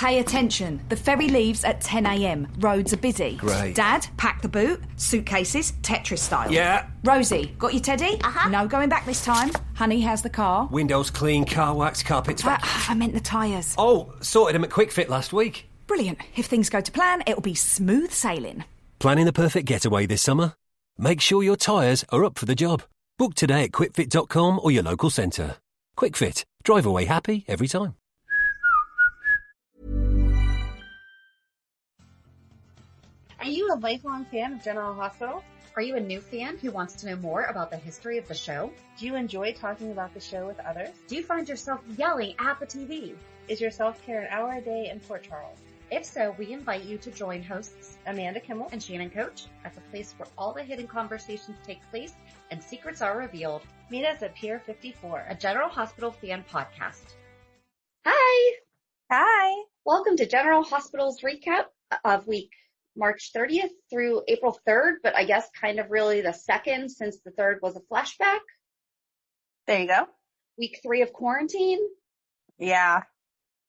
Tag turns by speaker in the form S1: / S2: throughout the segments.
S1: Pay attention. The ferry leaves at 10 a.m. Roads are busy.
S2: Great.
S1: Dad, pack the boot. Suitcases, Tetris style.
S2: Yeah.
S1: Rosie, got your teddy?
S3: Uh-huh.
S1: No going back this time. Honey, how's the car?
S2: Windows clean, car wax, carpets back.
S1: I meant the tyres.
S2: Oh, sorted them at Quick Fit last week.
S1: Brilliant. If things go to plan, it'll be smooth sailing.
S2: Planning the perfect getaway this summer? Make sure your tyres are up for the job. Book today at quickfit.com or your local centre. Quick Fit. Drive away happy every time.
S3: Are you a lifelong fan of General Hospital?
S4: Are you a new fan who wants to know more about the history of the show?
S3: Do you enjoy talking about the show with others?
S4: Do you find yourself yelling at the TV?
S3: Is your self-care an hour a day in Port Charles?
S4: If so, we invite you to join hosts
S3: Amanda Kimmel
S4: and Shannon Coach at the place where all the hidden conversations take place and secrets are revealed.
S3: Meet us at Pier 54,
S4: A General Hospital fan podcast.
S3: Hi! Hi!
S4: Welcome to General Hospital's recap of week March 30th through April 3rd, but I guess kind of really the 2nd since the 3rd was a flashback.
S3: There you go.
S4: Week 3 of quarantine.
S3: Yeah.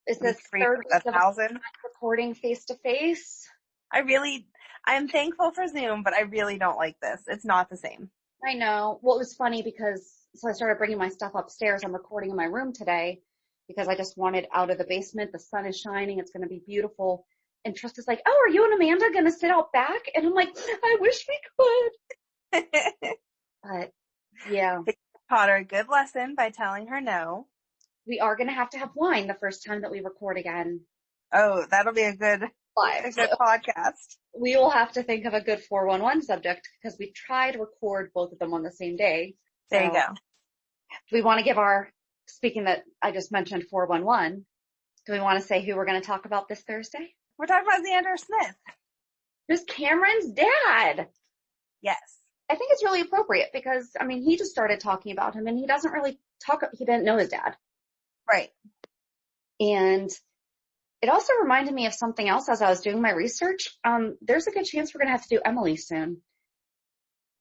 S4: Is this
S3: Week 3
S4: third
S3: for 1,000?
S4: recording face to face?
S3: I'm thankful for Zoom, but I really don't like this. It's not the same.
S4: I know. Well, it was funny because, so I started bringing my stuff upstairs. I'm recording in my room today because I just wanted out of the basement. The sun is shining. It's going to be beautiful. And Trista's like, oh, are you and Amanda going to sit out back? And I'm like, I wish we could. But yeah.
S3: Taught her a good lesson by telling her no.
S4: We are going to have wine the first time that we record again.
S3: Oh, that'll be a good podcast.
S4: We will have to think of a good 411 subject because we tried to record both of them on the same day.
S3: There you go.
S4: Do we want to give speaking that I just mentioned 411, do we want to say who we're going to talk about this Thursday?
S3: We're talking about Xander Smith.
S4: Who's Cameron's dad?
S3: Yes.
S4: I think it's really appropriate because, I mean, he just started talking about him and he doesn't really he didn't know his dad.
S3: Right.
S4: And it also reminded me of something else as I was doing my research. There's a good chance we're going to have to do Emily soon.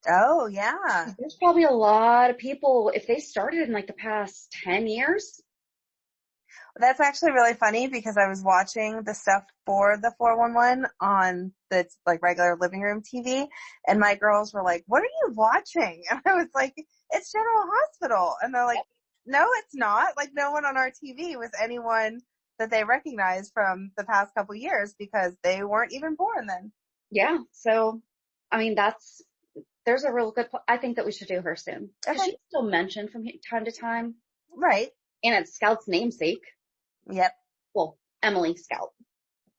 S3: Oh, yeah.
S4: There's probably a lot of people, if they started in like the past 10 years.
S3: That's actually really funny because I was watching the stuff for the 411 on the like regular living room TV and my girls were like, what are you watching? And I was like, it's General Hospital. And they're like, no, it's not. Like no one on our TV was anyone that they recognized from the past couple years because they weren't even born then.
S4: Yeah. So, I mean, there's a real good, I think that we should do her soon. Okay. She's still mentioned from time to time.
S3: Right.
S4: And it's Scout's namesake.
S3: Yep.
S4: Well, Emily Scout.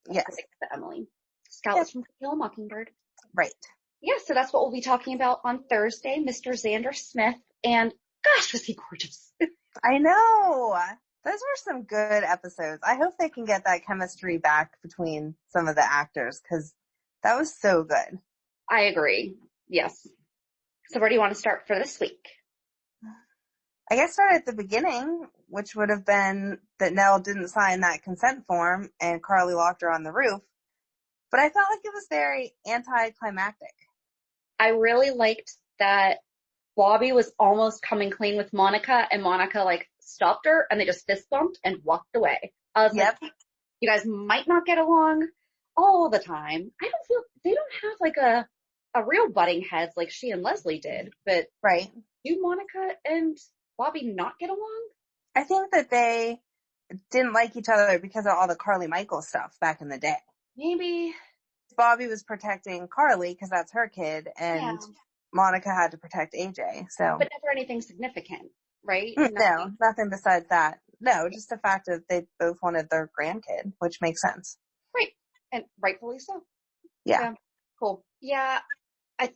S3: Yes.
S4: Emily. Scout is from To Kill a Mockingbird.
S3: Right.
S4: Yeah, so that's what we'll be talking about on Thursday, Mr. Xander Smith. And gosh, was he gorgeous.
S3: I know. Those were some good episodes. I hope they can get that chemistry back between some of the actors because that was so good.
S4: I agree. Yes. So where do you want to start for this week?
S3: I guess start at the beginning, which would have been that Nell didn't sign that consent form and Carly locked her on the roof. But I felt like it was very anticlimactic.
S4: I really liked that Bobby was almost coming clean with Monica and Monica like stopped her and they just fist bumped and walked away. I was like, you guys might not get along all the time. I don't feel, they don't have like a real butting heads like she and Leslie did, but
S3: right.
S4: Do Monica and Bobby not get along?
S3: I think that they didn't like each other because of all the Carly Michael stuff back in the day.
S4: Maybe.
S3: Bobby was protecting Carly because that's her kid and Monica had to protect AJ. So,
S4: but never anything significant, right?
S3: No, nothing besides that. No, just the fact that they both wanted their grandkid, which makes sense.
S4: Right. And rightfully so.
S3: Yeah.
S4: Cool. Yeah. I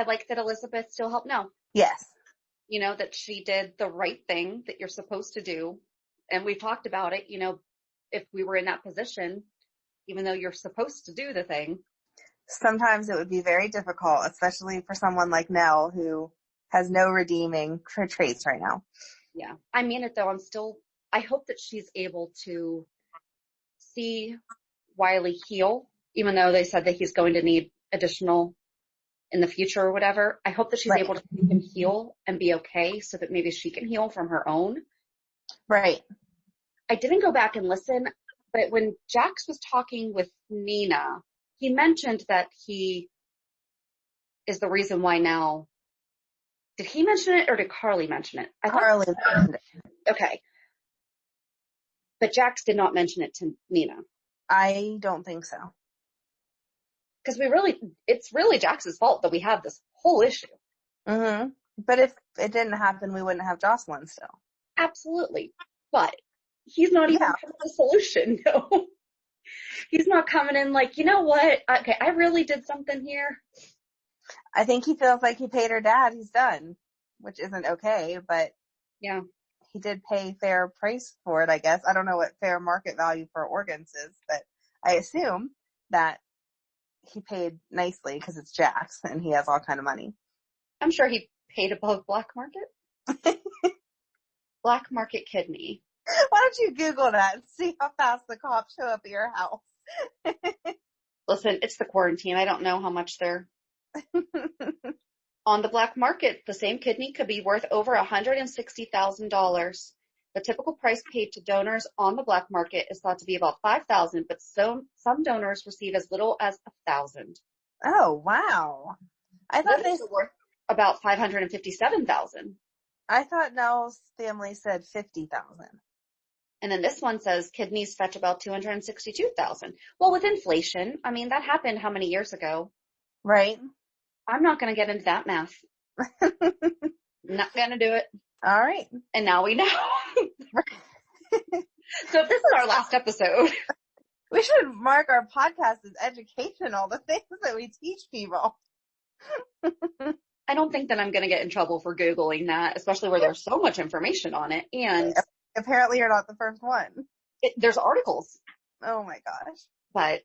S4: like that Elizabeth still helped Nell.
S3: Yes.
S4: You know, that she did the right thing that you're supposed to do. And we've talked about it, you know, if we were in that position, even though you're supposed to do the thing.
S3: Sometimes it would be very difficult, especially for someone like Nell who has no redeeming traits right now.
S4: Yeah. I mean it though. I hope that she's able to see Wiley heal, even though they said that he's going to need additional in the future or whatever. I hope that she's able to see him heal and be okay so that maybe she can heal from her own.
S3: Right.
S4: I didn't go back and listen, But when Jax was talking with Nina, he mentioned that he is the reason why now. Did he mention it or did Carly mention it?
S3: Carly mentioned it.
S4: Okay. But Jax did not mention it to Nina.
S3: I don't think so.
S4: Because it's really Jax's fault that we have this whole issue.
S3: Mm-hmm. But if it didn't happen, we wouldn't have Jocelyn still.
S4: Absolutely. But he's not even the solution. No. He's not coming in like, you know what? Okay, I really did something here.
S3: I think he feels like he paid her dad. He's done, which isn't okay, but
S4: yeah,
S3: he did pay fair price for it, I guess. I don't know what fair market value for organs is, but I assume that he paid nicely because it's Jax and he has all kind of money.
S4: I'm sure he paid above black market. Black market kidney.
S3: Why don't you Google that and see how fast the cops show up at your house?
S4: Listen, it's the quarantine. I don't know how much they're on the black market. The same kidney could be worth over $160,000. The typical price paid to donors on the black market is thought to be about $5,000, but some donors receive as little as $1,000.
S3: Oh, wow. I thought they
S4: were worth about $557,000.
S3: I thought Nell's family said $50,000.
S4: And then this one says kidneys fetch about $262,000. Well, with inflation, I mean, that happened how many years ago?
S3: Right.
S4: I'm not going to get into that math. Not going to do it.
S3: All right.
S4: And now we know. So if this is our last episode.
S3: We should mark our podcast as educational, the things that we teach people.
S4: I don't think that I'm going to get in trouble for Googling that, especially where there's so much information on it. And
S3: apparently you're not the first one.
S4: There's articles.
S3: Oh my gosh.
S4: But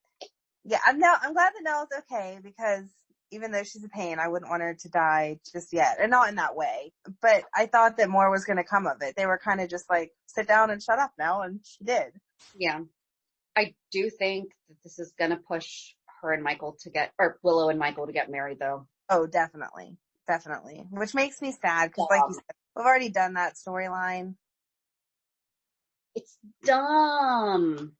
S3: yeah, I'm glad that Nell's okay, because even though she's a pain, I wouldn't want her to die just yet. And not in that way. But I thought that more was going to come of it. They were kind of just like, sit down and shut up now. And she did.
S4: Yeah. I do think that this is going to push her and Willow and Michael to get married, though.
S3: Oh, definitely. Definitely. Which makes me sad because, like you said, we've already done that storyline.
S4: It's dumb.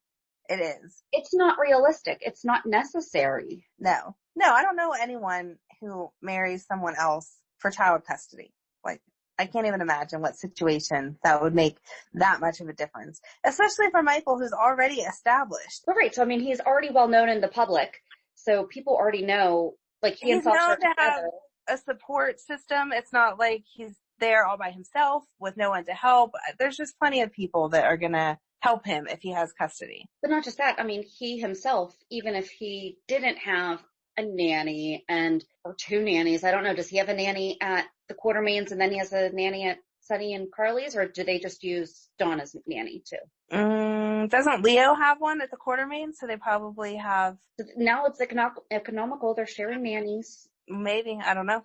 S3: It is.
S4: It's not realistic. It's not necessary.
S3: No, I don't know anyone who marries someone else for child custody. Like, I can't even imagine what situation that would make that much of a difference, especially for Michael, who's already established.
S4: Right. So, I mean, he's already well known in the public. So people already know, like, he's known to have
S3: a support system. It's not like he's there all by himself with no one to help. There's just plenty of people that are going to help him if he has custody.
S4: But not just that. I mean, he himself, even if he didn't have a nanny or two nannies, I don't know, does he have a nanny at the Quartermains and then he has a nanny at Sunny and Carly's, or do they just use Dawn as nanny too?
S3: Doesn't Leo have one at the Quartermains? So they probably have.
S4: Now it's economical. They're sharing nannies.
S3: Maybe. I don't know.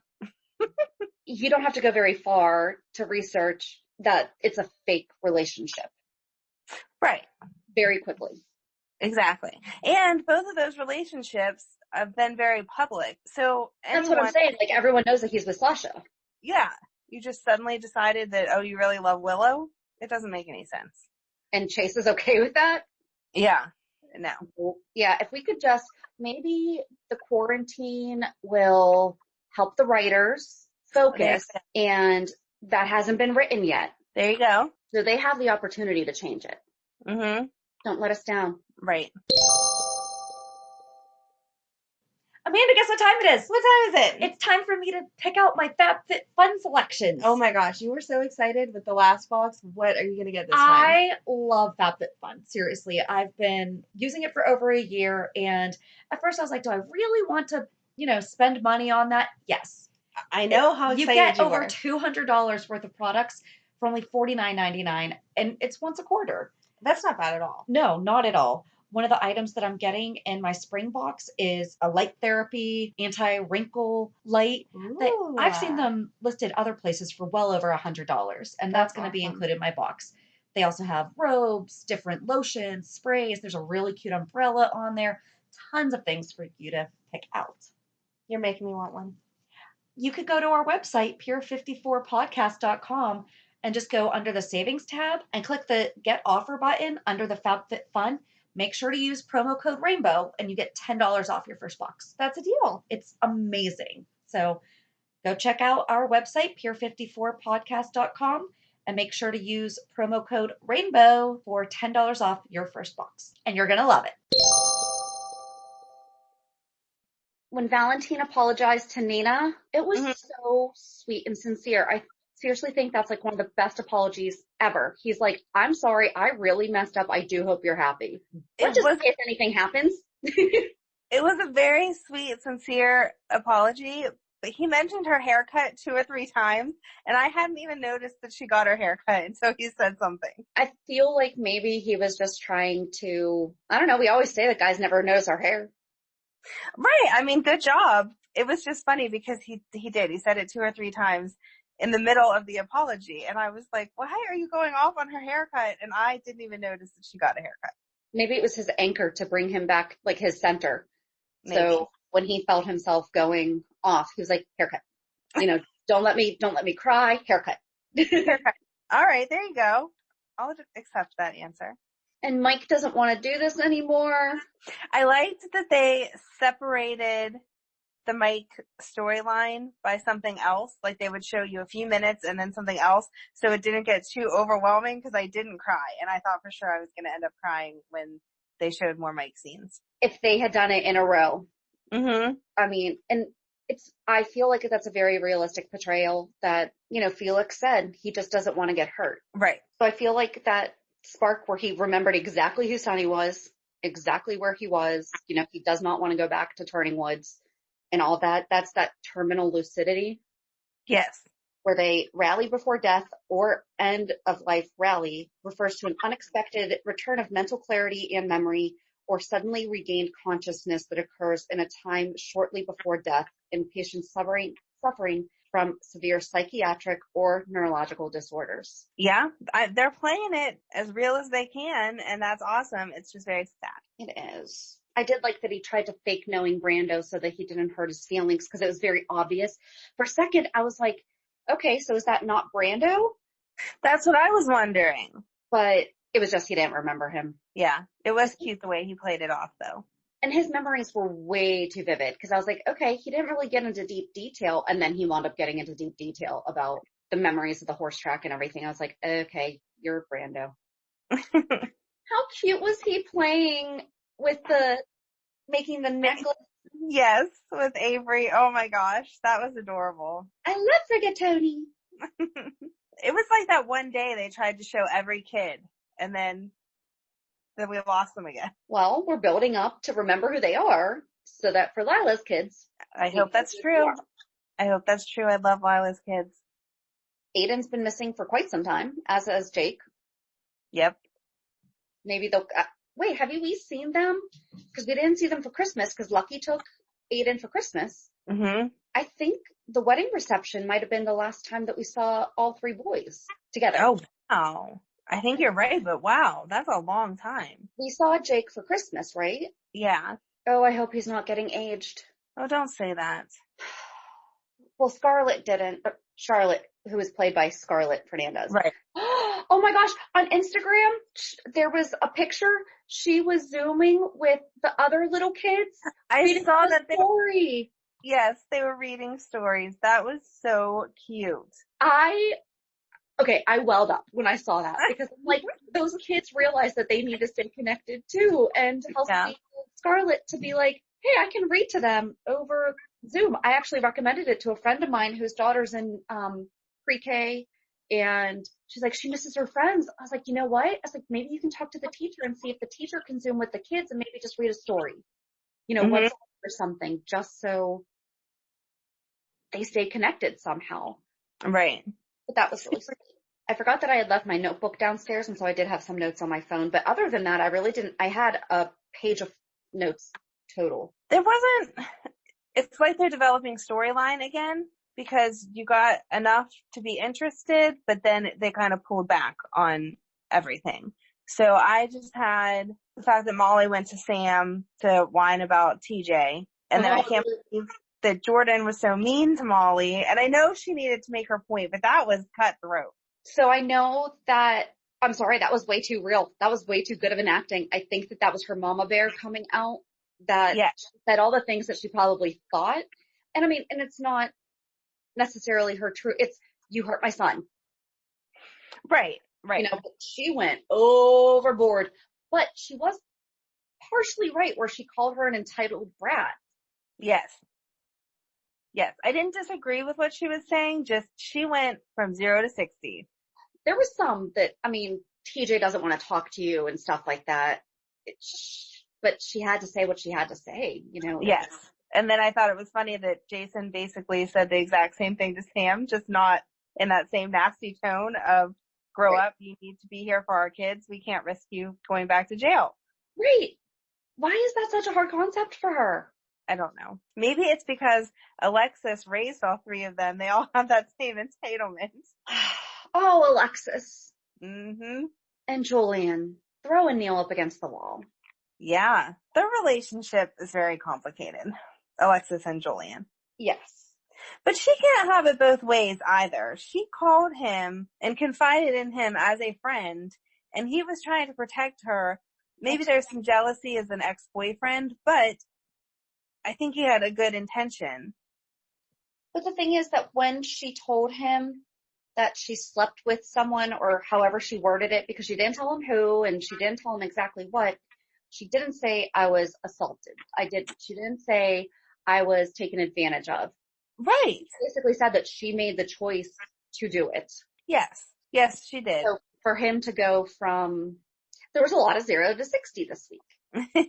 S4: You don't have to go very far to research that it's a fake relationship.
S3: Right.
S4: Very quickly.
S3: Exactly. And both of those relationships have been very public. So
S4: that's what I'm saying. Like, everyone knows that he's with Sasha.
S3: Yeah. You just suddenly decided that, oh, you really love Willow? It doesn't make any sense.
S4: And Chase is okay with that?
S3: Yeah. No.
S4: Yeah. If we could just, maybe the quarantine will help the writers focus, and that hasn't been written yet.
S3: There you go.
S4: So they have the opportunity to change it.
S3: Mm-hmm.
S4: Don't let us down.
S3: Right.
S5: Amanda, guess what time it is?
S6: What time is it?
S5: It's time for me to pick out my FabFitFun selections.
S6: Oh my gosh, you were so excited with the last box. What are you going to get this time?
S5: I love FabFitFun. Seriously, I've been using it for over a year, and at first I was like, do I really want to, spend money on that? Yes.
S6: I know how excited
S5: you get
S6: you
S5: over
S6: were.
S5: $200 worth of products for only $49.99, and it's once a quarter.
S6: That's not bad at all.
S5: No, not at all. One of the items that I'm getting in my spring box is a light therapy anti-wrinkle light. I've seen them listed other places for well over $100, and that's going to be included in my box. They also have robes, different lotions, sprays. There's a really cute umbrella on there. Tons of things for you to pick out.
S6: You're making me want one.
S5: You could go to our website, pure54podcast.com, and just go under the savings tab and click the Get Offer button under the FabFitFun. make sure to use promo code Rainbow and you get $10 off your first box. That's a deal. It's amazing. So go check out our website, pier54podcast.com, and make sure to use promo code Rainbow for $10 off your first box. And you're going to love it.
S4: When Valentine apologized to Nina, it was so sweet and sincere. I seriously think that's like one of the best apologies ever. He's like, I'm sorry, I really messed up. I do hope you're happy. Just in case anything happens.
S3: It was a very sweet, sincere apology, but he mentioned her haircut 2 or 3 times, and I hadn't even noticed that she got her haircut until he said something.
S4: I feel like maybe he was just trying to, I don't know, we always say that guys never notice our hair.
S3: Right. I mean, good job. It was just funny because he did. He said it 2 or 3 times in the middle of the apology. And I was like, why are you going off on her haircut? And I didn't even notice that she got a haircut.
S4: Maybe it was his anchor to bring him back, like his center.
S3: Maybe.
S4: So when he felt himself going off, he was like, haircut. You know, don't let me cry, haircut.
S3: Haircut. All right, there you go. I'll accept that answer.
S4: And Mike doesn't want to do this anymore.
S3: I liked that they separated the Mike storyline by something else. Like they would show you a few minutes and then something else. So it didn't get too overwhelming because I didn't cry. And I thought for sure I was going to end up crying when they showed more Mike scenes.
S4: If they had done it in a row.
S3: Mm-hmm.
S4: I mean, and I feel like that's a very realistic portrayal that, you know, Felix said he just doesn't want to get hurt.
S3: Right.
S4: So I feel like that spark where he remembered exactly who Sonny was, exactly where he was, you know, he does not want to go back to Turning Woods and all that. That's that terminal lucidity.
S3: Yes.
S4: Where they rally before death or end of life rally refers to an unexpected return of mental clarity and memory or suddenly regained consciousness that occurs in a time shortly before death in patients suffering from severe psychiatric or neurological disorders.
S3: Yeah, they're playing it as real as they can, and that's awesome. It's just very sad.
S4: It is. I did like that he tried to fake knowing Brando so that he didn't hurt his feelings because it was very obvious. For a second, I was like, okay, so is that not Brando?
S3: That's what I was wondering.
S4: But it was just he didn't remember him.
S3: Yeah, it was cute the way he played it off, though.
S4: And his memories were way too vivid because I was like, okay, he didn't really get into deep detail. And then he wound up getting into deep detail about the memories of the horse track and everything. I was like, okay, you're Brando. How cute was he playing with making the necklace?
S3: Yes, with Avery. Oh my gosh, that was adorable.
S4: I love Rigatoni.
S3: It was like that one day they tried to show every kid and then we lost them again.
S4: Well, we're building up to remember who they are so that for Lila's kids.
S3: I hope that's true. I hope that's true. I love Lila's kids.
S4: Aiden's been missing for quite some time, as has Jake.
S3: Yep.
S4: Maybe they'll, wait, have we seen them? Because we didn't see them for Christmas because Lucky took Aiden for Christmas.
S3: Mm-hmm.
S4: I think the wedding reception might have been the last time that we saw all 3 boys together.
S3: Oh, wow. I think you're right, but wow, that's a long time.
S4: We saw Jake for Christmas, right?
S3: Yeah.
S4: Oh, I hope he's not getting aged.
S3: Oh, don't say that.
S4: Well, Scarlett didn't. Charlotte, who was played by Scarlett Fernandez.
S3: Right.
S4: Oh my gosh, on Instagram, there was a picture. She was Zooming with the other little kids.
S3: I saw that
S4: story.
S3: Yes, they were reading stories. That was so cute.
S4: I welled up when I saw that because I'm like, those kids realize that they need to stay connected too. And how sweet Scarlett to be like, hey, I can read to them over Zoom. I actually recommended it to a friend of mine whose daughter's in pre-K, and she's like, she misses her friends. I was like, you know what? I was like, maybe you can talk to the teacher and see if the teacher can Zoom with the kids and maybe just read a story, you know, what's or something, just so they stay connected somehow.
S3: Right.
S4: But that was really sweet. I forgot that I had left my notebook downstairs, and so I did have some notes on my phone. But other than that, I really didn't. I had a page of notes total.
S3: There wasn't. It's like they're developing storyline again because you got enough to be interested, but then they kind of pulled back on everything. So I just had the fact that Molly went to Sam to whine about TJ, and then I can't believe that Jordan was so mean to Molly. And I know she needed to make her point, but that was cutthroat.
S4: So I know that I'm sorry, that was way too real. That was way too good of an acting. I think that was her mama bear coming out, that said all the things that she probably thought. And I mean, and it's not necessarily her true. It's, you hurt my son.
S3: Right.
S4: You know, but she went overboard. But she was partially right where she called her an entitled brat.
S3: Yes. I didn't disagree with what she was saying, just she went from 0 to 60.
S4: There was some that, I mean, TJ doesn't want to talk to you and stuff like that. But she had to say what she had to say, you know.
S3: Yes. And then I thought it was funny that Jason basically said the exact same thing to Sam, just not in that same nasty tone of, grow up, you need to be here for our kids. We can't risk you going back to jail.
S4: Right. Why is that such a hard concept for her?
S3: I don't know. Maybe it's because Alexis raised all three of them. They all have that same entitlement.
S4: Oh, Alexis.
S3: Mm-hmm.
S4: And Julian, throwing Neil up against the wall.
S3: Yeah. Their relationship is very complicated. Alexis and Julian.
S4: Yes.
S3: But she can't have it both ways either. She called him and confided in him as a friend, and he was trying to protect her. Maybe there's some jealousy as an ex-boyfriend, but I think he had a good intention.
S4: But the thing is that when she told him that she slept with someone, or however she worded it, because she didn't tell him who and she didn't tell him exactly what, she didn't say I was assaulted. She didn't say I was taken advantage of.
S3: Right.
S4: She basically said that she made the choice to do it.
S3: Yes, she did.
S4: So for him to go from, there was a lot of 0 to 60 this week.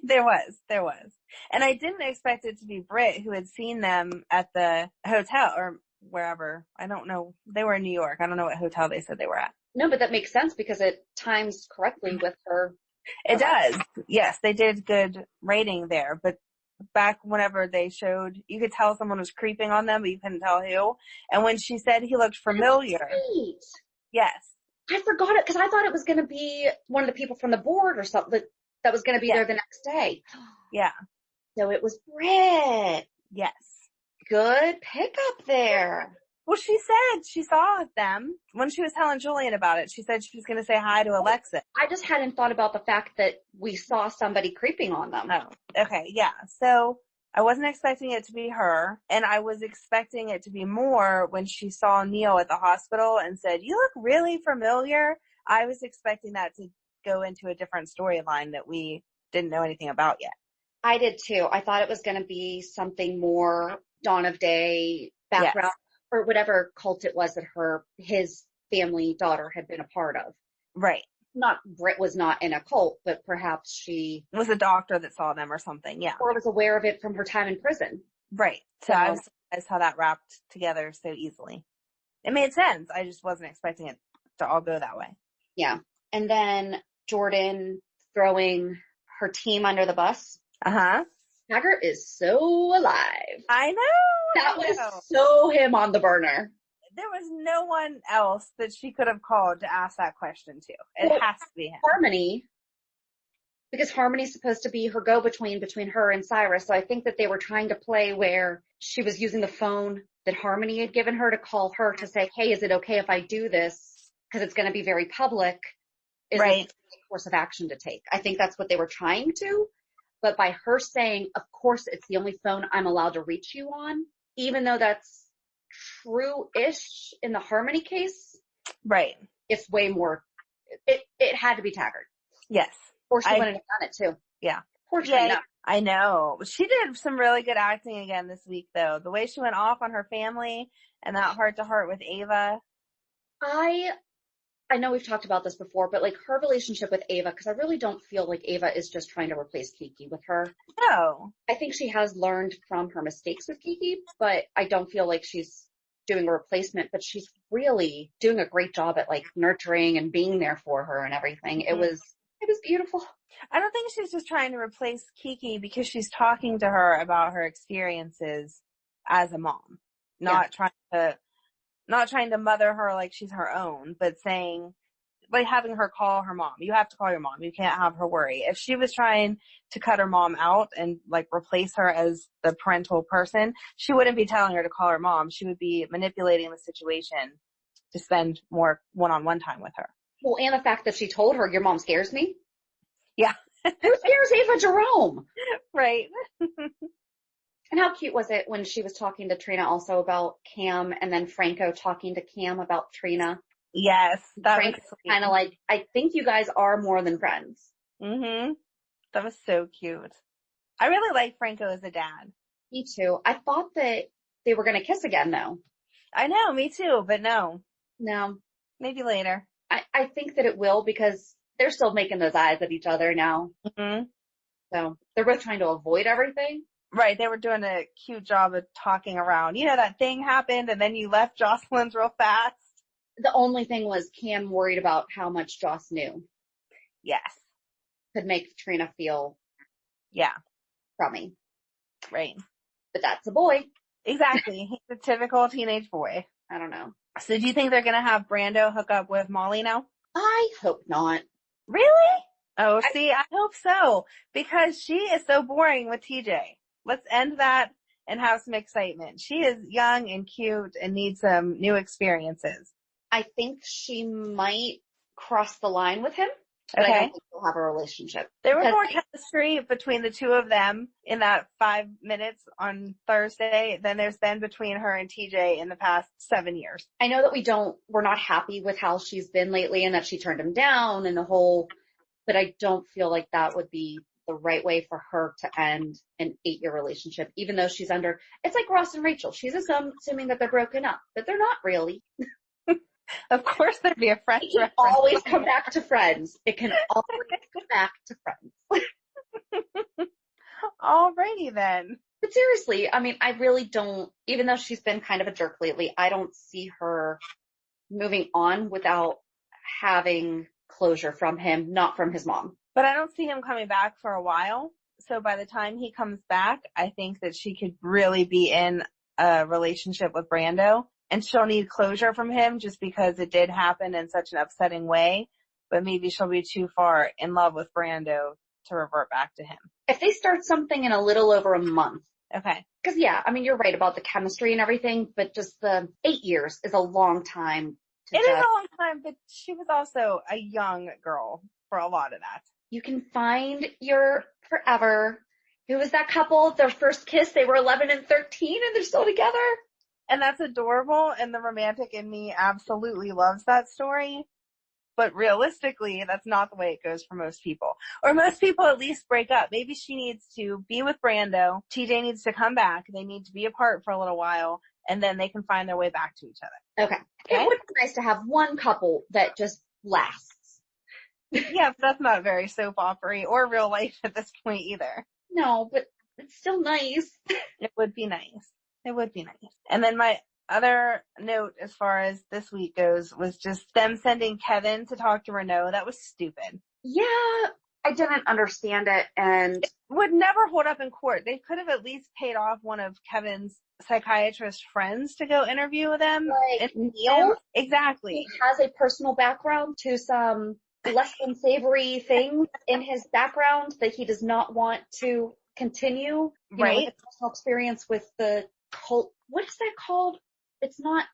S3: There was. And I didn't expect it to be Britt, who had seen them at the hotel or wherever. I don't know. They were in New York. I don't know what hotel they said they were at.
S4: No, but that makes sense because it times correctly with her.
S3: It does. Yes, they did good rating there. But back whenever they showed, you could tell someone was creeping on them, but you couldn't tell who. And when she said he looked familiar.
S4: Right.
S3: Yes.
S4: I forgot it because I thought it was going to be one of the people from the board or something that was going to be there the next day.
S3: Yeah.
S4: So it was Britt.
S3: Yes.
S4: Good pickup there.
S3: Well, she said she saw them when she was telling Julian about it. She said she was going to say hi to Alexis.
S4: I just hadn't thought about the fact that we saw somebody creeping on them.
S3: Oh, okay. Yeah. So I wasn't expecting it to be her, and I was expecting it to be more when she saw Neil at the hospital and said, "You look really familiar." I was expecting that to go into a different storyline that we didn't know anything about yet.
S4: I did too. I thought it was going to be something more Dawn of Day background or whatever cult it was that his family daughter had been a part of.
S3: Right.
S4: Not, Britt was not in a cult, but perhaps she
S3: was a doctor that saw them or something. Yeah.
S4: Or was aware of it from her time in prison.
S3: Right. So I was surprised how that wrapped together so easily. It made sense. I just wasn't expecting it to all go that way.
S4: Yeah. And then Jordan throwing her team under the bus.
S3: Uh-huh.
S4: Taggart is so alive.
S3: I know.
S4: That was so him on the burner.
S3: There was no one else that she could have called to ask that question to. It has to be him.
S4: Harmony. Because Harmony's supposed to be her go-between between her and Cyrus. So I think that they were trying to play where she was using the phone that Harmony had given her to call her to say, hey, is it okay if I do this? Because it's going to be very public. Is it a course of action to take? I think that's what they were trying to. But by her saying, of course, it's the only phone I'm allowed to reach you on, even though that's true-ish in the Harmony case.
S3: Right.
S4: It's way more, it had to be Taggart.
S3: Yes.
S4: Or she wouldn't have done it too.
S3: Yeah.
S4: Poor Trina.
S3: I know. She did some really good acting again this week though. The way she went off on her family and that heart to heart with Ava.
S4: I know we've talked about this before, but like her relationship with Ava, because I really don't feel like Ava is just trying to replace Kiki with her.
S3: No.
S4: I think she has learned from her mistakes with Kiki, but I don't feel like she's doing a replacement, but she's really doing a great job at like nurturing and being there for her and everything. Mm-hmm. It was beautiful.
S3: I don't think she's just trying to replace Kiki because she's talking to her about her experiences as a mom, not trying to mother her like she's her own, but saying, like having her call her mom. You have to call your mom. You can't have her worry. If she was trying to cut her mom out and like replace her as the parental person, she wouldn't be telling her to call her mom. She would be manipulating the situation to spend more one-on-one time with her.
S4: Well, and the fact that she told her, your mom scares me.
S3: Yeah.
S4: Who scares Ava Jerome?
S3: Right.
S4: And how cute was it when she was talking to Trina also about Cam, and then Franco talking to Cam about Trina?
S3: Yes, that
S4: Franco's
S3: was sweet.
S4: kind of like, I think you guys are more than friends.
S3: Mm-hmm. That was so cute. I really like Franco as a dad.
S4: Me too. I thought that they were going to kiss again, though.
S3: I know, me too, but no.
S4: No.
S3: Maybe later.
S4: I think that it will, because they're still making those eyes at each other now.
S3: Mm-hmm.
S4: So they're both trying to avoid everything.
S3: Right, they were doing a cute job of talking around. You know, that thing happened and then you left Jocelyn's real fast.
S4: The only thing was Cam worried about how much Joss knew.
S3: Yes.
S4: Could make Trina feel crummy.
S3: Right.
S4: But that's a boy.
S3: Exactly. He's a typical teenage boy.
S4: I don't know.
S3: So do you think they're going to have Brando hook up with Molly now?
S4: I hope not.
S3: Really? Oh, see, I hope so. Because she is so boring with TJ. Let's end that and have some excitement. She is young and cute and needs some new experiences.
S4: I think she might cross the line with him. But I don't think they'll have a relationship.
S3: There was more chemistry between the two of them in that 5 minutes on Thursday than there's been between her and TJ in the past 7 years.
S4: I know that we're not happy with how she's been lately and that she turned him down and but I don't feel like that would be the right way for her to end an 8-year relationship, even though it's like Ross and Rachel. She's assuming that they're broken up, but they're not really.
S3: Of course there'd be a Friends
S4: reference. Always come back to Friends. It can always come back to Friends.
S3: Alrighty then.
S4: But seriously, I mean, I really don't, even though she's been kind of a jerk lately, I don't see her moving on without having closure from him, not from his mom.
S3: But I don't see him coming back for a while. So by the time he comes back, I think that she could really be in a relationship with Brando. And she'll need closure from him just because it did happen in such an upsetting way. But maybe she'll be too far in love with Brando to revert back to him.
S4: If they start something in a little over a month.
S3: Okay.
S4: Because I mean, you're right about the chemistry and everything, but just the 8 years is a long time.
S3: It is a long time, but she was also a young girl for a lot of that.
S4: You can find your forever. Who was that couple? Their first kiss, they were 11 and 13 and they're still together.
S3: And that's adorable, and the romantic in me absolutely loves that story. But realistically, that's not the way it goes for most people. Or most people at least break up. Maybe she needs to be with Brando. TJ needs to come back. They need to be apart for a little while, and then they can find their way back to each other.
S4: Okay. It would be nice to have one couple that just lasts.
S3: Yeah, but that's not very soap opera or real life at this point either.
S4: No, but it's still nice.
S3: It would be nice. It would be nice. And then my other note as far as this week goes was just them sending Kevin to talk to Renault. That was stupid.
S4: Yeah, I didn't understand it, and
S3: it would never hold up in court. They could have at least paid off one of Kevin's psychiatrist friends to go interview with them.
S4: Like Neil?
S3: Exactly.
S4: He has a personal background to some less than savory things in his background that he does not want to continue.
S3: Right.
S4: With a personal experience with the cult. What is that called? It's not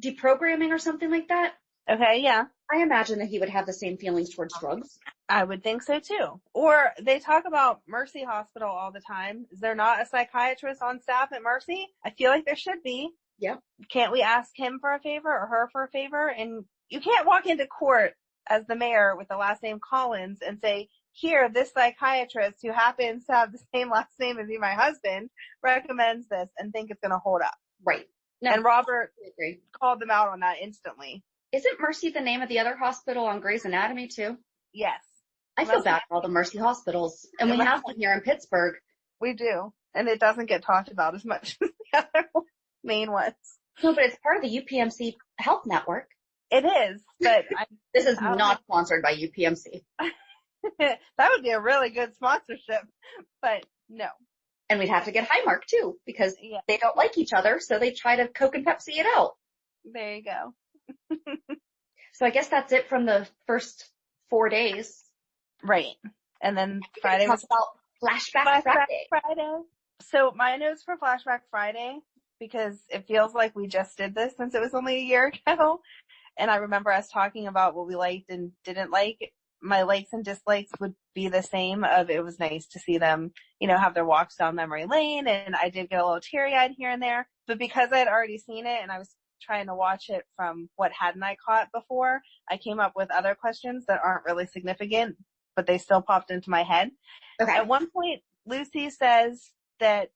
S4: deprogramming or something like that.
S3: Okay, yeah.
S4: I imagine that he would have the same feelings towards drugs.
S3: I would think so too. Or they talk about Mercy Hospital all the time. Is there not a psychiatrist on staff at Mercy? I feel like there should be.
S4: Yep.
S3: Can't we ask him for a favor or her for a favor? And you can't walk into court as the mayor with the last name Collins and say, here, this psychiatrist who happens to have the same last name as me, my husband, recommends this and think it's going to hold up.
S4: Right. No,
S3: and Robert called them out on that instantly.
S4: Isn't Mercy the name of the other hospital on Grey's Anatomy too?
S3: Yes.
S4: I feel bad for all the Mercy hospitals. And we have one here in Pittsburgh.
S3: We do. And it doesn't get talked about as much as the other main ones.
S4: No, but it's part of the UPMC health network.
S3: It is, but
S4: this is not sponsored by UPMC.
S3: That would be a really good sponsorship, but no.
S4: And we'd have to get Highmark too, because they don't like each other, so they try to Coke and Pepsi it out.
S3: There you go.
S4: So I guess that's it from the first 4 days.
S3: Right. And then Friday was
S4: about Flashback Friday.
S3: So my notes for Flashback Friday, because it feels like we just did this since it was only a year ago, And I remember us talking about what we liked and didn't like. My likes and dislikes would be the same of it was nice to see them, have their walks down memory lane. And I did get a little teary eyed here and there, but because I had already seen it and I was trying to watch it from what hadn't I caught before, I came up with other questions that aren't really significant, but they still popped into my head.
S4: Okay.
S3: At one point, Lucy says that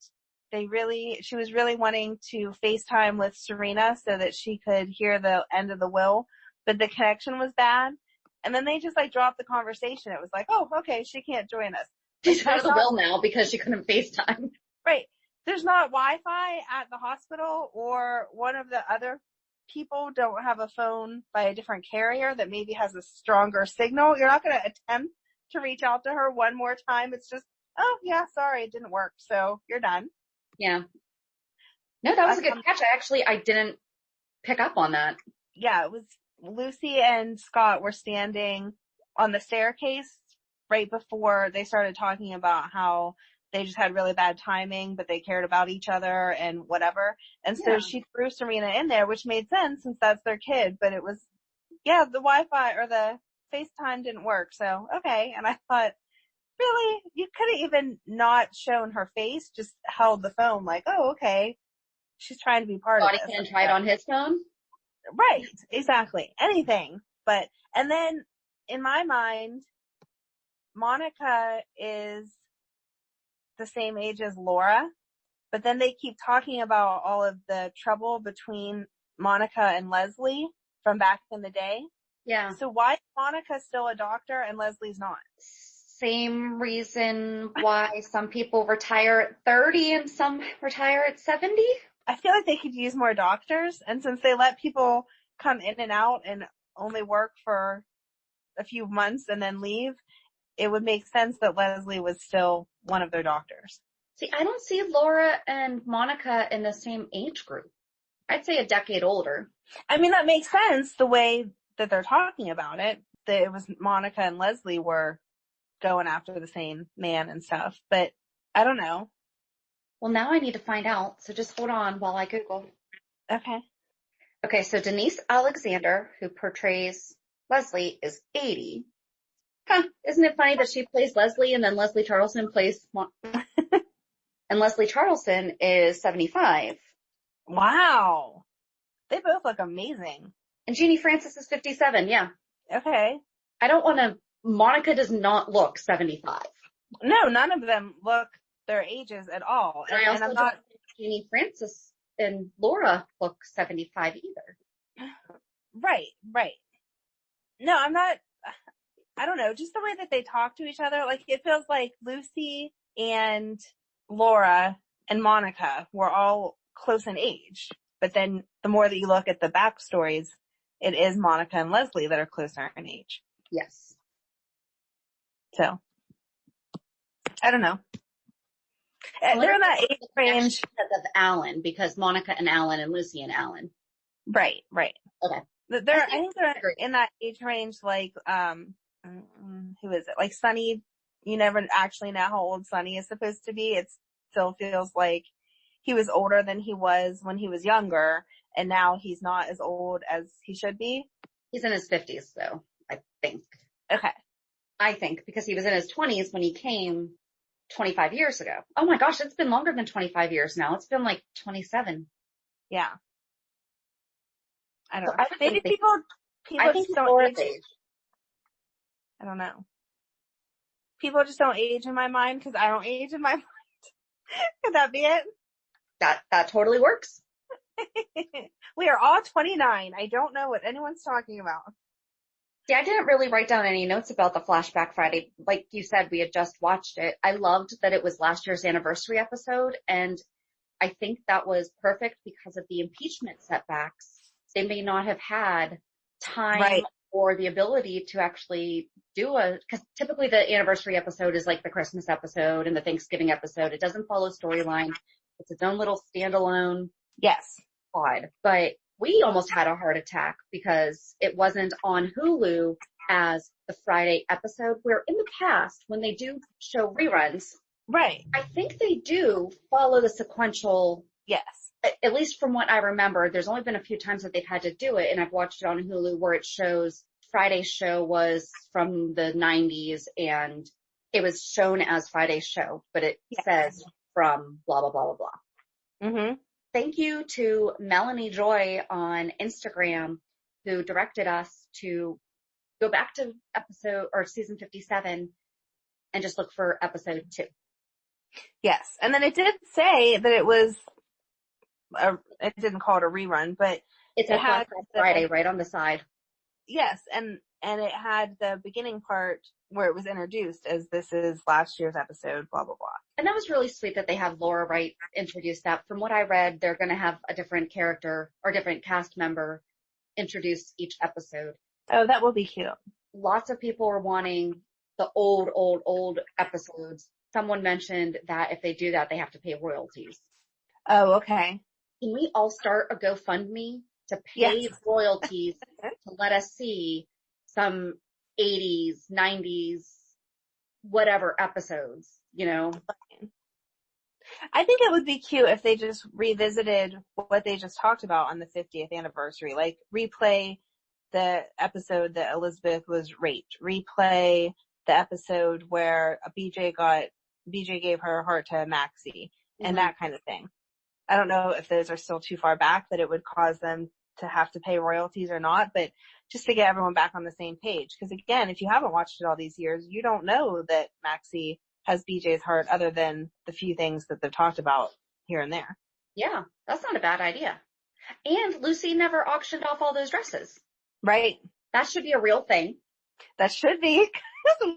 S3: she was really wanting to FaceTime with Serena so that she could hear the end of the will, but the connection was bad. And then they just dropped the conversation. It was like, oh, okay, she can't join us.
S4: She's out of the will now because she couldn't FaceTime.
S3: Right. There's not Wi-Fi at the hospital, or one of the other people don't have a phone by a different carrier that maybe has a stronger signal. You're not going to attempt to reach out to her one more time. It's just, oh yeah, sorry, it didn't work. So you're done.
S4: Yeah. No, that was a good catch. I didn't pick up on that.
S3: Yeah, it was Lucy and Scott were standing on the staircase right before they started talking about how they just had really bad timing, but they cared about each other and whatever. And so she threw Serena in there, which made sense since that's their kid, but it was, the Wi-Fi or the FaceTime didn't work. So, okay. And I thought, really? You could have even not shown her face, just held the phone like, oh, okay. She's trying to be part of this.
S4: Scotty can try it on his phone?
S3: Right. Exactly. Anything. And then in my mind, Monica is the same age as Laura, but then they keep talking about all of the trouble between Monica and Leslie from back in the day.
S4: Yeah.
S3: So why is Monica still a doctor and Leslie's not?
S4: Same reason why some people retire at 30 and some retire at 70.
S3: I feel like they could use more doctors, and since they let people come in and out and only work for a few months and then leave, it would make sense that Leslie was still one of their doctors.
S4: See, I don't see Laura and Monica in the same age group. I'd say a decade older.
S3: I mean, that makes sense the way that they're talking about it. That it was Monica and Leslie were going after the same man and stuff, but I don't know.
S4: Well, now I need to find out, so just hold on while I Google.
S3: Okay.
S4: Okay, so Denise Alexander, who portrays Leslie, is 80. Huh, isn't it funny that she plays Leslie and then Leslie Charleston plays and Leslie Charleston is 75.
S3: Wow. They both look amazing.
S4: And Jeannie Francis is 57, yeah.
S3: Okay.
S4: Monica does not look 75.
S3: No, none of them look their ages at all.
S4: And I also don't think Jeannie Francis and Laura look 75 either.
S3: Right. No, I don't know, just the way that they talk to each other, it feels like Lucy and Laura and Monica were all close in age. But then the more that you look at the backstories, it is Monica and Leslie that are closer in age.
S4: Yes.
S3: So, I don't know. They're in that age range.
S4: Because of Alan, because Monica and Alan and Lucy and Alan.
S3: Right.
S4: Okay.
S3: I think they're in that age range who is it? Like Sunny, you never actually know how old Sunny is supposed to be. It still feels like he was older than he was when he was younger, and now he's not as old as he should be.
S4: He's in his 50s though, I think.
S3: Okay.
S4: I think, because he was in his 20s when he came 25 years ago. Oh my gosh, it's been longer than 25 years now. It's been like 27.
S3: Yeah. I don't
S4: So
S3: know. Maybe people just don't age. I don't know. People just don't age in my mind because I don't age in my mind. Could that be it?
S4: That totally works.
S3: We are all 29. I don't know what anyone's talking about.
S4: Yeah, I didn't really write down any notes about the Flashback Friday. Like you said, we had just watched it. I loved that it was last year's anniversary episode, and I think that was perfect because of the impeachment setbacks. They may not have had time or the ability to actually because typically the anniversary episode is like the Christmas episode and the Thanksgiving episode. It doesn't follow storyline. It's its own little standalone pod. But we almost had a heart attack because it wasn't on Hulu as the Friday episode, where in the past, when they do show reruns, I think they do follow the sequential
S3: Yes.
S4: At least from what I remember, there's only been a few times that they've had to do it, and I've watched it on Hulu where it shows Friday's show was from the 90s, and it was shown as Friday's show, but it says from blah, blah, blah, blah, blah.
S3: Mm-hmm.
S4: Thank you to Melanie Joy on Instagram, who directed us to go back to season 57 and just look for episode 2.
S3: Yes. And then it did say that it was, it didn't call it a rerun, but
S4: it had Friday right on the side.
S3: Yes. And it had the beginning part where it was introduced as this is last year's episode, blah, blah, blah.
S4: And that was really sweet that they have Laura Wright introduce that. From what I read, they're going to have a different character or different cast member introduce each episode.
S3: Oh, that will be cute.
S4: Lots of people are wanting the old episodes. Someone mentioned that if they do that, they have to pay royalties.
S3: Oh, okay.
S4: Can we all start a GoFundMe to pay royalties to let us see some 80s, 90s, whatever episodes, you know?
S3: I think it would be cute if they just revisited what they just talked about on the 50th anniversary, like replay the episode that Elizabeth was raped, replay the episode where BJ gave her heart to Maxie, and that kind of thing. I don't know if those are still too far back that it would cause them to have to pay royalties or not, but just to get everyone back on the same page. Because again, if you haven't watched it all these years, you don't know that Maxie has BJ's heart other than the few things that they've talked about here and there.
S4: Yeah, that's not a bad idea. And Lucy never auctioned off all those dresses.
S3: Right.
S4: That should be a real thing.
S3: That should be.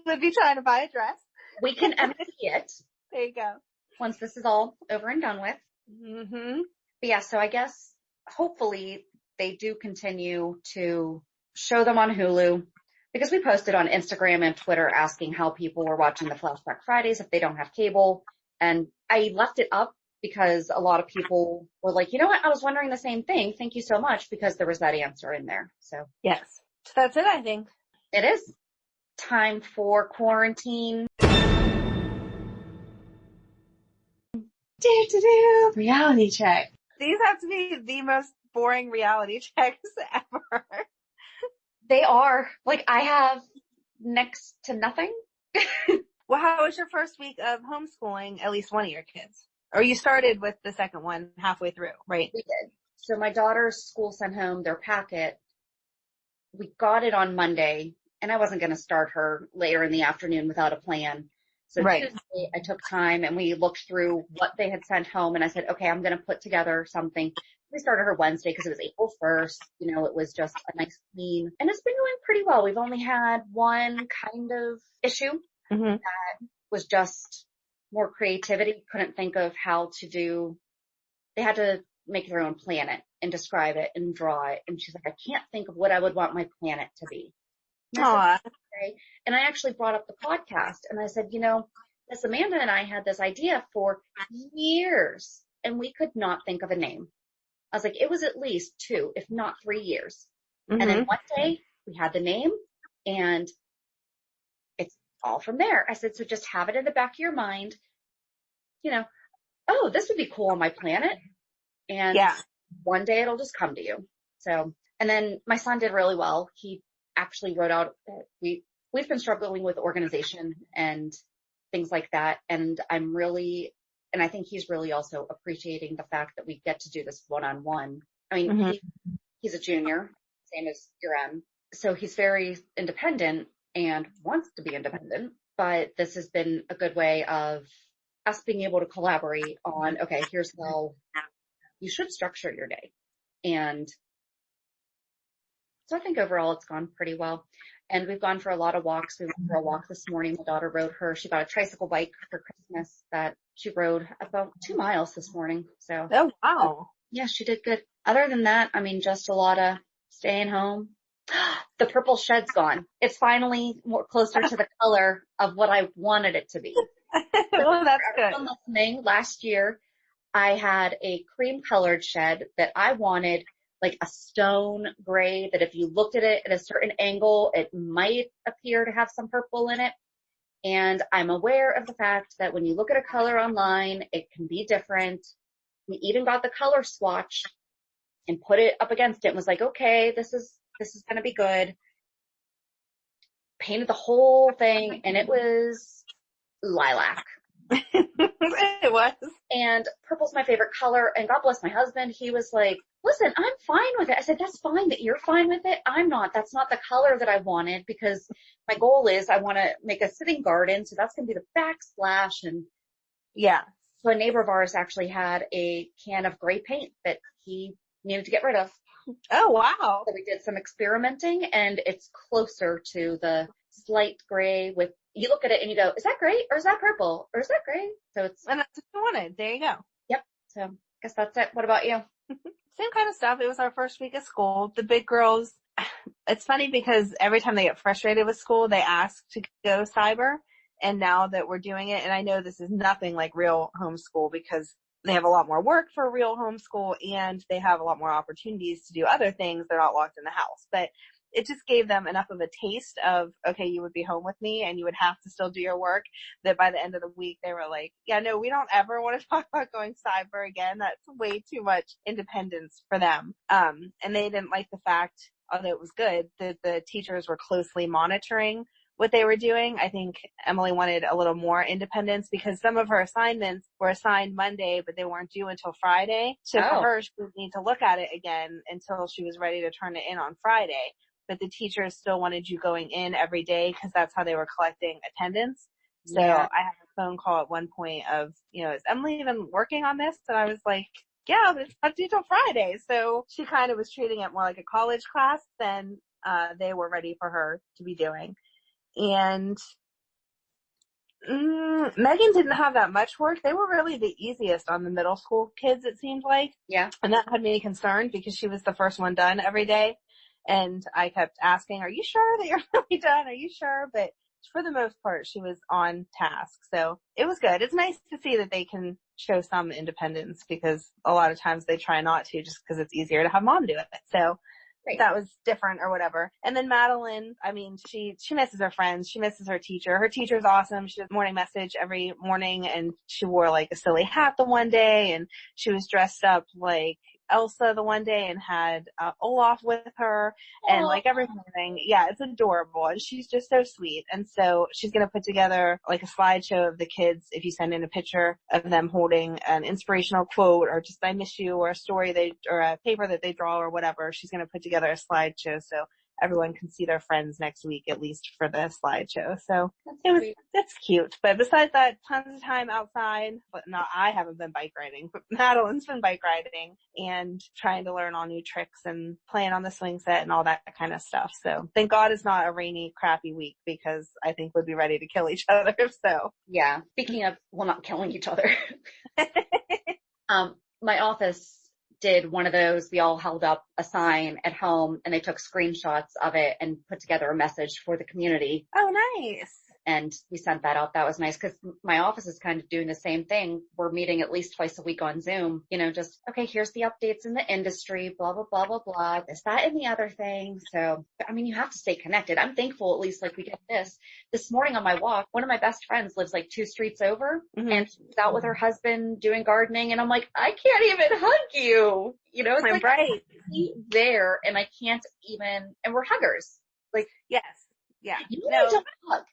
S3: Would be trying to buy a dress.
S4: We can empty it.
S3: There you go.
S4: Once this is all over and done with.
S3: Mm-hmm.
S4: But yeah, so I guess hopefully they do continue to show them on Hulu, because we posted on Instagram and Twitter asking how people were watching the Flashback Fridays if they don't have cable. And I left it up because a lot of people were like, you know what? I was wondering the same thing. Thank you so much, because there was that answer in there. So
S3: yes, so that's it. I think
S4: it is time for quarantine.
S6: Reality check.
S3: These have to be the most boring reality checks ever.
S4: They are. Like, I have next to nothing.
S3: Well, how was your first week of homeschooling at least one of your kids? Or you started with the second one halfway through, right?
S4: We did. So my daughter's school sent home their packet. We got it on Monday, and I wasn't going to start her later in the afternoon without a plan. So Tuesday, I took time and we looked through what they had sent home, and I said, okay, I'm going to put together something. We started her Wednesday because it was April 1st. You know, it was just a nice clean, and it's been going pretty well. We've only had one kind of issue that was just more creativity. Couldn't think of how to do. They had to make their own planet and describe it and draw it. And she's like, I can't think of what I would want my planet to be. And I said, okay. And I actually brought up the podcast, and I said, you know, Miss Amanda and I had this idea for years, and we could not think of a name. I was like, it was at least 2, if not 3 years. And then one day we had the name, and it's all from there. I said, so just have it in the back of your mind, you know, oh, this would be cool on my planet. And one day it'll just come to you. So, and then my son did really well. He actually wrote out, we've been struggling with organization and things like that. And I think he's really also appreciating the fact that we get to do this one-on-one. I mean, he's a junior, same as your M. So he's very independent and wants to be independent, but this has been a good way of us being able to collaborate on, okay, here's how you should structure your day. And so I think overall it's gone pretty well. And we've gone for a lot of walks. We went for a walk this morning. My daughter rode she got a tricycle bike for Christmas that she rode about 2 miles this morning. So,
S3: oh, wow.
S4: Yeah, she did good. Other than that, I mean, just a lot of staying home. The purple shed's gone. It's finally more closer to the color of what I wanted it to be.
S3: Well, that's good.
S4: Listening, last year, I had a cream colored shed that I wanted, like a stone gray, that if you looked at it at a certain angle, it might appear to have some purple in it. And I'm aware of the fact that when you look at a color online, it can be different. We even got the color swatch and put it up against it and was like, okay, this is going to be good. Painted the whole thing and it was lilac.
S3: It was.
S4: And purple's my favorite color. And God bless my husband. He was like, listen, I'm fine with it. I said, that's fine that you're fine with it. I'm not. That's not the color that I wanted because my goal is I want to make a sitting garden. So that's going to be the backsplash. And
S3: yeah.
S4: So a neighbor of ours actually had a can of gray paint that he needed to get rid of.
S3: Oh, wow.
S4: So we did some experimenting and it's closer to the slight gray with, you look at it and you go, is that gray or is that purple or is that gray? So it's.
S3: And that's what you wanted. There you go.
S4: Yep. So I guess that's it. What about you?
S3: Same kind of stuff. It was our first week of school. The big girls, it's funny because every time they get frustrated with school, they ask to go cyber. And now that we're doing it, and I know this is nothing like real homeschool because they have a lot more work for real homeschool and they have a lot more opportunities to do other things. They're not locked in the house, but it just gave them enough of a taste of, okay, you would be home with me and you would have to still do your work, that by the end of the week, they were like, yeah, no, we don't ever want to talk about going cyber again. That's way too much independence for them. And they didn't like the fact, although it was good, that the teachers were closely monitoring what they were doing. I think Emily wanted a little more independence because some of her assignments were assigned Monday, but they weren't due until Friday. So for her, she would need to look at it again until she was ready to turn it in on Friday. But the teachers still wanted you going in every day because that's how they were collecting attendance. So I had a phone call at one point of, is Emily even working on this? And I was like, yeah, but it's not due till Friday. So she kind of was treating it more like a college class than they were ready for her to be doing. And Megan didn't have that much work. They were really the easiest on the middle school kids, it seemed like.
S4: Yeah.
S3: And that had me concerned because she was the first one done every day. And I kept asking, are you sure that you're really done? Are you sure? But for the most part, she was on task. So it was good. It's nice to see that they can show some independence because a lot of times they try not to just because it's easier to have mom do it. So
S4: Right.
S3: That was different or whatever. And then Madeline, I mean, she misses her friends. She misses her teacher. Her teacher's awesome. She does morning message every morning and she wore like a silly hat the one day and she was dressed up like Elsa the one day and had Olaf with her and like every morning. Yeah, it's adorable and she's just so sweet. And so she's going to put together like a slideshow of the kids if you send in a picture of them holding an inspirational quote or just I miss you or a story or a paper that they draw or whatever. She's going to put together a slideshow so everyone can see their friends next week, at least for the slideshow. So that's cute. But besides that, tons of time outside. But no, I haven't been bike riding, but Madeline's been bike riding and trying to learn all new tricks and playing on the swing set and all that kind of stuff. So thank God it's not a rainy, crappy week because I think we'd be ready to kill each other. So
S4: yeah. Speaking of, well, not killing each other. My office did one of those. We all held up a sign at home and they took screenshots of it and put together a message for the community.
S3: Oh, nice.
S4: And we sent that out. That was nice because my office is kind of doing the same thing. We're meeting at least twice a week on Zoom, just, okay, here's the updates in the industry, blah, blah, blah, blah, blah, this, that, and the other thing. So, I mean, you have to stay connected. I'm thankful at least like we get this. This morning on my walk, one of my best friends lives like 2 streets over and she's out with her husband doing gardening. And I'm like, I can't even hug you. It's like
S3: right
S4: there and I can't even, and we're huggers. Like,
S3: yes. Yeah.
S4: You really don't hug.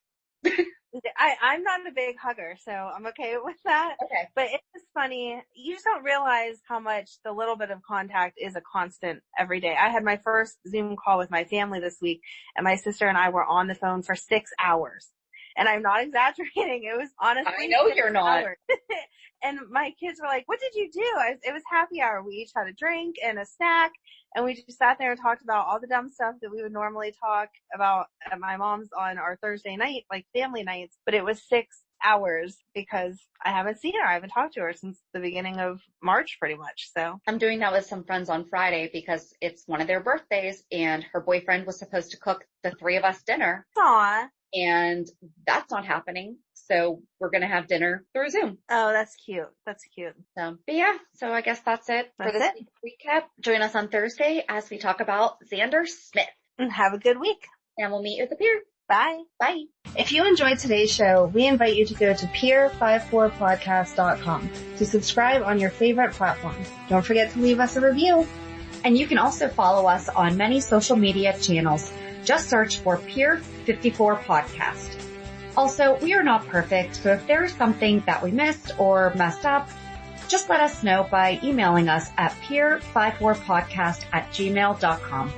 S3: I'm not a big hugger, so I'm okay with that.
S4: Okay.
S3: But it's funny. You just don't realize how much the little bit of contact is a constant every day. I had my first Zoom call with my family this week, and my sister and I were on the phone for 6 hours. And I'm not exaggerating. It was honestly
S4: I know you're not.
S3: And my kids were like, what did you do? It was happy hour. We each had a drink and a snack. And we just sat there and talked about all the dumb stuff that we would normally talk about at my mom's on our Thursday night, like family nights. But it was 6 hours because I haven't seen her. I haven't talked to her since the beginning of March pretty much. So
S4: I'm doing that with some friends on Friday because it's one of their birthdays and her boyfriend was supposed to cook the 3 of us dinner.
S3: Aw.
S4: And that's not happening. So we're going to have dinner through Zoom.
S3: Oh, that's cute. That's cute.
S4: So, but yeah, so I guess that's it for this week's recap. Join us on Thursday as we talk about Xander Smith.
S3: And have a good week.
S4: And we'll meet you at the pier.
S3: Bye.
S4: Bye.
S6: If you enjoyed today's show, we invite you to go to peer54podcast.com to subscribe on your favorite platform. Don't forget to leave us a review.
S5: And you can also follow us on many social media channels. Just search for Peer 54 Podcast. Also, we are not perfect, so if there is something that we missed or messed up, just let us know by emailing us at peer54podcast@gmail.com.